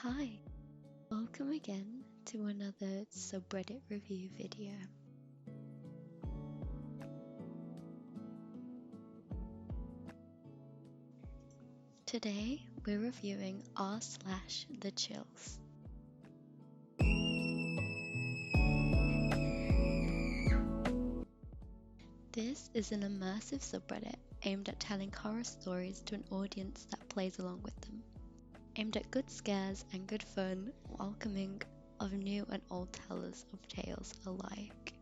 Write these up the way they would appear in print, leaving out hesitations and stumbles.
Hi, welcome again to another subreddit review video. Today we're reviewing r/TheChills. This is an immersive subreddit aimed at telling horror stories to an audience that plays along with them. Aimed at good scares and good fun, welcoming of new and old tellers of tales alike.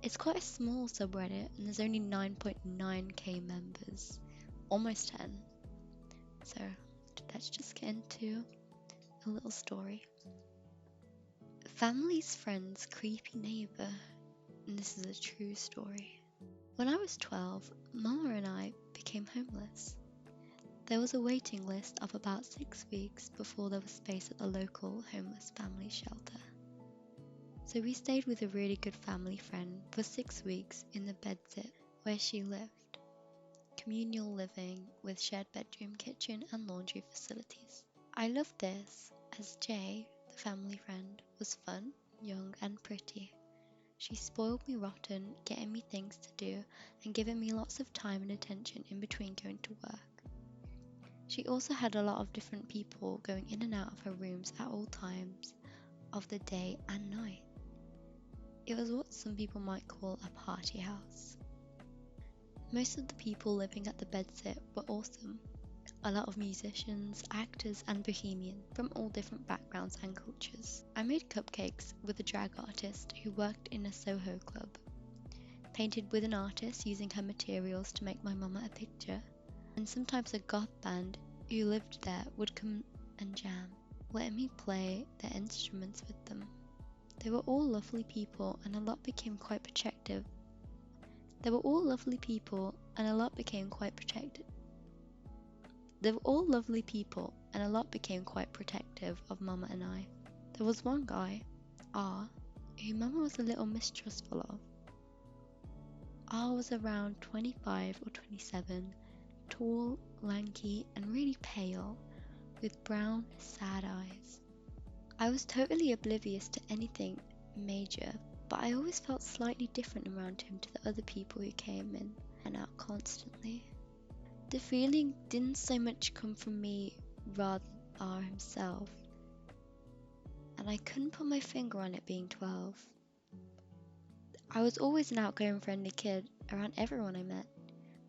It's quite a small subreddit and there's only 9.9k members, almost 10. So let's just get into a little story. Family's friend's creepy neighbour, and this is a true story. When I was 12, Mama and I became homeless. There was a waiting list of about 6 weeks before there was space at the local homeless family shelter. So we stayed with a really good family friend for 6 weeks in the bedsit where she lived. Communal living with shared bedroom, kitchen and laundry facilities. I loved this as Jay, the family friend, was fun, young and pretty. She spoiled me rotten, getting me things to do and giving me lots of time and attention in between going to work. She also had a lot of different people going in and out of her rooms at all times of the day and night. It was what some people might call a party house. Most of the people living at the bedsit were awesome. A lot of musicians, actors and bohemians from all different backgrounds and cultures. I made cupcakes with a drag artist who worked in a Soho club. Painted with an artist using her materials to make my mama a picture. And sometimes a goth band who lived there would come and jam, letting me play their instruments with them. They were all lovely people and a lot became quite protective. They were all lovely people and a lot became quite protective of Mama and I. There was one guy, R, who Mama was a little mistrustful of. R was around 25 or 27, tall, lanky and really pale, with brown, sad eyes. I was totally oblivious to anything major, but I always felt slightly different around him to the other people who came in and out constantly. The feeling didn't so much come from me, rather than R himself, and I couldn't put my finger on it being 12. I was always an outgoing friendly kid around everyone I met,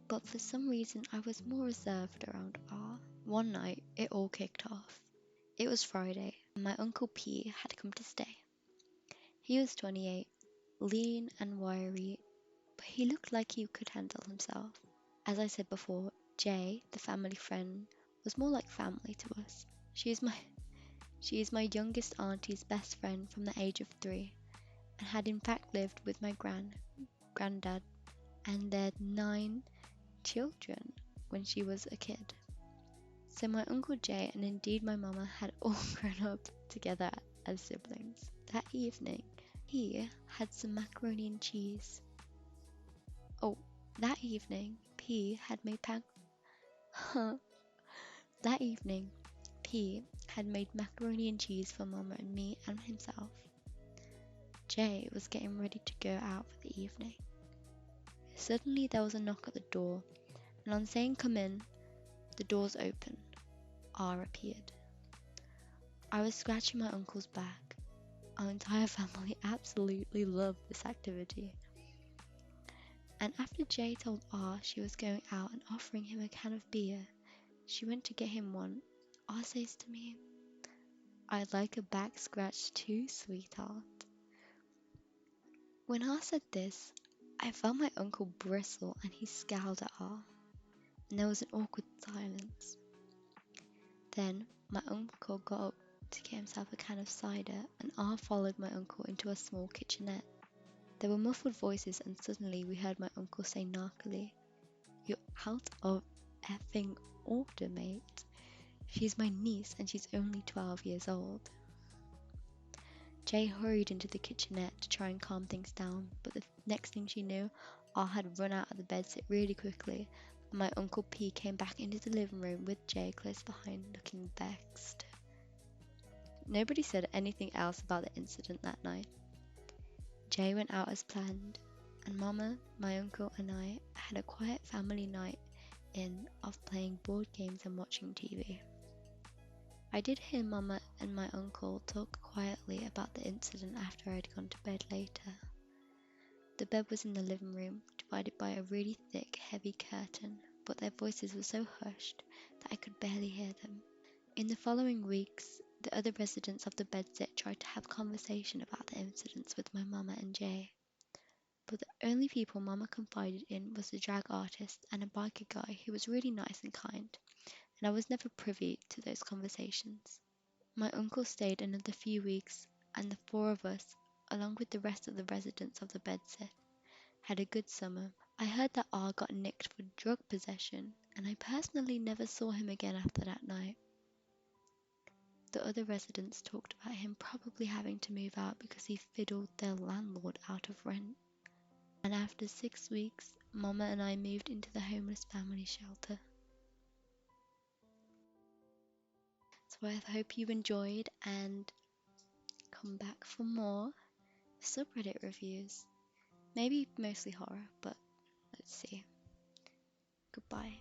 but for some reason I was more reserved around R. One night it all kicked off. It was Friday and my Uncle P had come to stay. He was 28, lean and wiry, but he looked like he could handle himself. As I said before, Jay, the family friend, was more like family to us. She is my youngest auntie's best friend from the age of 3 and had in fact lived with my granddad and their 9 children when she was a kid. So my Uncle Jay and indeed my mama had all grown up together as siblings. That evening, he had some macaroni and cheese. That evening, P had made macaroni and cheese for Mama and me and himself. Jay was getting ready to go out for the evening. Suddenly there was a knock at the door, and on saying come in, the doors opened. R appeared. I was scratching my uncle's back. Our entire family absolutely loved this activity. And after Jay told R she was going out and offering him a can of beer, she went to get him one. R says to me, "I'd like a back scratch too, sweetheart." When R said this, I felt my uncle bristle and he scowled at R, and there was an awkward silence. Then my uncle got up to get himself a can of cider and R followed my uncle into a small kitchenette. There were muffled voices and suddenly we heard my uncle say narkily, "You're out of effing order, mate. She's my niece and she's only 12 years old." Jay hurried into the kitchenette to try and calm things down, but the next thing she knew, R had run out of the bedsit really quickly, and my Uncle P came back into the living room with Jay close behind, looking vexed. Nobody said anything else about the incident that night. Jay went out as planned, and Mama, my uncle, and I had a quiet family night in of playing board games and watching TV. I did hear Mama and my uncle talk quietly about the incident after I'd gone to bed later. The bed was in the living room, divided by a really thick, heavy curtain, but their voices were so hushed that I could barely hear them. In the following weeks, the other residents of the bedsit tried to have conversation about the incidents with my Mama and Jay. But the only people Mama confided in was the drag artist and a biker guy who was really nice and kind, and I was never privy to those conversations. My uncle stayed another few weeks, and the four of us, along with the rest of the residents of the bedsit, had a good summer. I heard that R got nicked for drug possession, and I personally never saw him again after that night. The other residents talked about him probably having to move out because he fiddled their landlord out of rent. And after 6 weeks, Mama and I moved into the homeless family shelter. So I hope you enjoyed and come back for more subreddit reviews. Maybe mostly horror, but let's see. Goodbye.